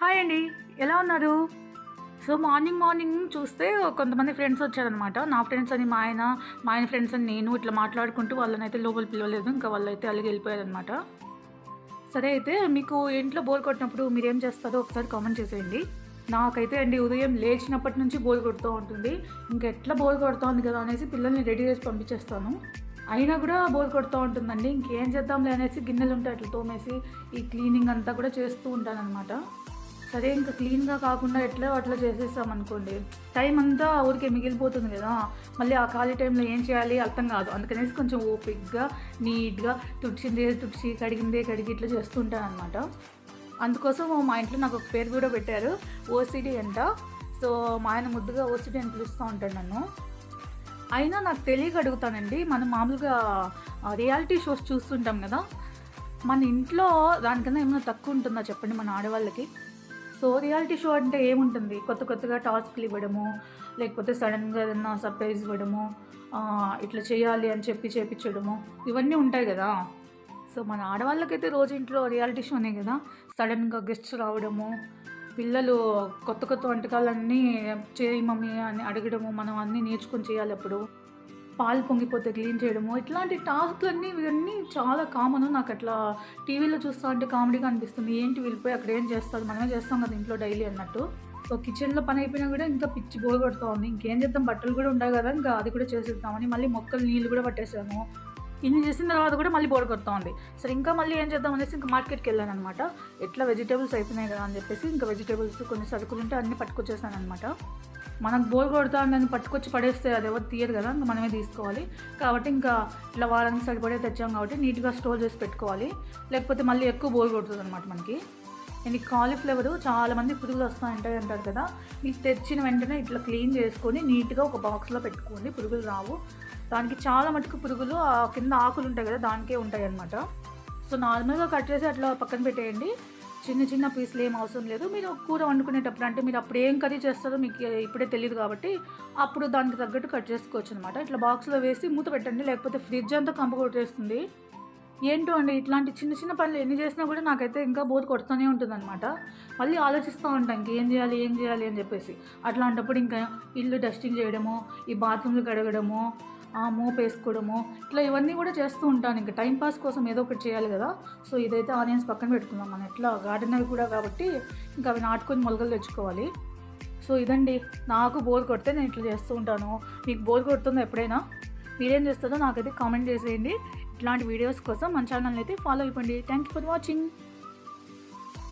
Hi అండి. ఎలా ఉన్నారు? సో, మార్నింగ్ చూస్తే కొంతమంది ఫ్రెండ్స్ వచ్చారనమాట. నా ఫ్రెండ్స్ అని మా ఆయన ఫ్రెండ్స్ అని నేను ఇట్లా మాట్లాడుకుంటూ వాళ్ళనైతే లోపలికి పిలవలేదు. ఇంకా వాళ్ళైతే అలిగి వెళ్ళిపోయారనమాట. సరే అయితే మీకు ఇంట్లో బోర్ కొట్టినప్పుడు మీరేం చేస్తారో ఒకసారి కామెంట్ చేసేయండి. నాకైతే అండి ఉదయం లేచినప్పటి నుంచి బోర్ కొడుతూ ఉంటుంది. ఎట్లా బోర్ కొడుతోంది కదా అనేసి పిల్లల్ని రెడీ చేసి పంపించేస్తాను. అయినా కూడా బోర్ కొడుతూ ఉంటుందండి. ఇంకేం చేద్దాంలే అనేసి గిన్నెలుంటే అట్లా తోమేసి ఈ క్లీనింగ్ అంతా కూడా చేస్తూ ఉంటాననమాట. సరే ఇంకా క్లీన్గా కాకుండా ఎట్లా అట్లా చేసేసామనుకోండి, టైం అంతా ఊరికే మిగిలిపోతుంది కదా. మళ్ళీ ఆ ఖాళీ టైంలో ఏం చేయాలి అర్థం కాదు. అందుకనేసి కొంచెం ఓపిక్గా నీట్గా తుడిచి కడిగి ఇట్లా చేస్తూ ఉంటానన్నమాట. అందుకోసం మా ఇంట్లో నాకు ఒక పేరు కూడా పెట్టారు, ఓసిడి అంట. సో మా ఆయన ముద్దుగా ఓసిడి అని పిలుస్తూ ఉంటాడు నన్ను. అయినా నాకు తెలియక అడుగుతానండి, మనం మామూలుగా రియాలిటీ షోస్ చూస్తుంటాం కదా, మన ఇంట్లో దానికన్నా ఏమైనా తక్కువ ఉంటుందా చెప్పండి మన ఆడవాళ్ళకి? సో రియాలిటీ షో అంటే ఏముంటుంది, కొత్తగా టాస్క్లు ఇవ్వడము, లేకపోతే సడన్గా ఏదన్నా సర్ప్రైజ్ ఇవ్వడము, ఇట్లా చేయాలి అని చేపించడము, ఇవన్నీ ఉంటాయి కదా. సో మన ఆడవాళ్ళకైతే రోజు ఇంట్లో రియాలిటీ షోనే కదా. సడన్గా గెస్ట్స్ రావడము, పిల్లలు కొత్త వంటకాలన్నీ చేయి మమ్మీ అని అడగడము, మనం అన్నీ నేర్చుకొని చేయాలి. అప్పుడు పాలు పొంగిపోతే క్లీన్ చేయడము, ఇట్లాంటి టాస్క్లన్నీ ఇవన్నీ చాలా కామన్. నాకు అట్లా టీవీలో చూస్తూ ఉంటే కామెడీగా అనిపిస్తుంది. ఏంటి వెళ్ళిపోయి అక్కడ ఏం చేస్తారు, మనమే చేస్తాం కదా ఇంట్లో డైలీ అన్నట్టు. సో కిచెన్లో పని అయిపోయినా కూడా ఇంకా పిచ్చి బోర్ కొడుతూ ఉంది. ఇంకేం చేద్దాం, బట్టలు కూడా ఉంటాయి కదా, ఇంకా అది కూడా చేసేద్దామని మళ్ళీ మొక్కలు నీళ్ళు కూడా పట్టేసాము. ఇన్ని చేసిన తర్వాత కూడా మళ్ళీ బోర్ కొడుతూ ఉంది. సరే ఇంకా మళ్ళీ ఏం చేద్దాం అనేసి ఇంకా మార్కెట్కి వెళ్ళాను అనమాట. ఎట్లా వెజిటేబుల్స్ అయిపోయినాయి కదా అని చెప్పేసి ఇంకా వెజిటేబుల్స్ కొన్ని సరుకులు ఉంటే అన్నీ పట్టుకొచ్చేసాను అనమాట. మనకు బోర్ కొడుతా అని పట్టుకొచ్చి పడేస్తే అది ఎవరు తీయరు కదా, ఇంకా మనమే తీసుకోవాలి. కాబట్టి ఇంకా ఇట్లా వారానికి సరిపడే తెచ్చాం కాబట్టి నీట్గా స్టోర్ చేసి పెట్టుకోవాలి, లేకపోతే మళ్ళీ ఎక్కువ బోర్ కొడుతుంది అనమాట మనకి. నేను కాలీఫ్లవర్ చాలామంది పురుగులు వస్తాయంటాయి అంటారు కదా, మీకు తెచ్చిన వెంటనే ఇట్లా క్లీన్ చేసుకొని నీట్గా ఒక బాక్స్లో పెట్టుకోండి, పురుగులు రావు. దానికి చాలా మటుకు పురుగులు కింద ఆకులు ఉంటాయి కదా దానికే ఉంటాయి అన్నమాట. సో నార్మల్గా కట్ చేసి అట్లా పక్కన పెట్టేయండి. చిన్న పీసులు ఏం అవసరం లేదు. మీరు కూర వండుకునేటప్పుడు అంటే మీరు అప్పుడు ఏం కర్రీ చేస్తారో మీకు ఇప్పుడే తెలియదు కాబట్టి అప్పుడు దానికి తగ్గట్టు కట్ చేసుకోవచ్చు అనమాట. ఇట్లా బాక్స్లో వేసి మూత పెట్టండి, లేకపోతే ఫ్రిడ్జ్ అంతా కంప కొట్టేస్తుంది. ఏంటో అండి ఇట్లాంటి చిన్న పనులు ఎన్ని చేసినా కూడా నాకైతే ఇంకా బోర్ కొడుతూనే ఉంటుందన్నమాట. మళ్ళీ ఆలోచిస్తూ ఉంటాను ఇంకేం చేయాలి అని చెప్పేసి. అట్లాంటప్పుడు ఇంకా ఇల్లు డస్టింగ్ చేయడము, ఈ బాత్రూమ్లు కడగడము, మోప్ వేసుకోవడము, ఇట్లా ఇవన్నీ కూడా చేస్తూ ఉంటాను. ఇంకా టైంపాస్ కోసం ఏదో ఒకటి చేయాలి కదా. సో ఇదైతే ఆనియన్స్ పక్కన పెట్టుకుందాం, మనం ఎట్లా గార్డెనర్ కూడా కాబట్టి ఇంకా అవి నాటుకొని మొలకలు తెచ్చుకోవాలి. సో ఇదండి, నాకు బోర్ కొడితే నేను ఇట్లా చేస్తూ ఉంటాను. మీకు బోర్ కొడుతుందో ఎప్పుడైనా, మీరేం చేస్తారో నాకైతే కామెంట్ చేసేయండి. ఇట్లాంటి వీడియోస్ కోసం మన ఛానల్ని అయితే ఫాలో అయిపోండి. Thank you for watching.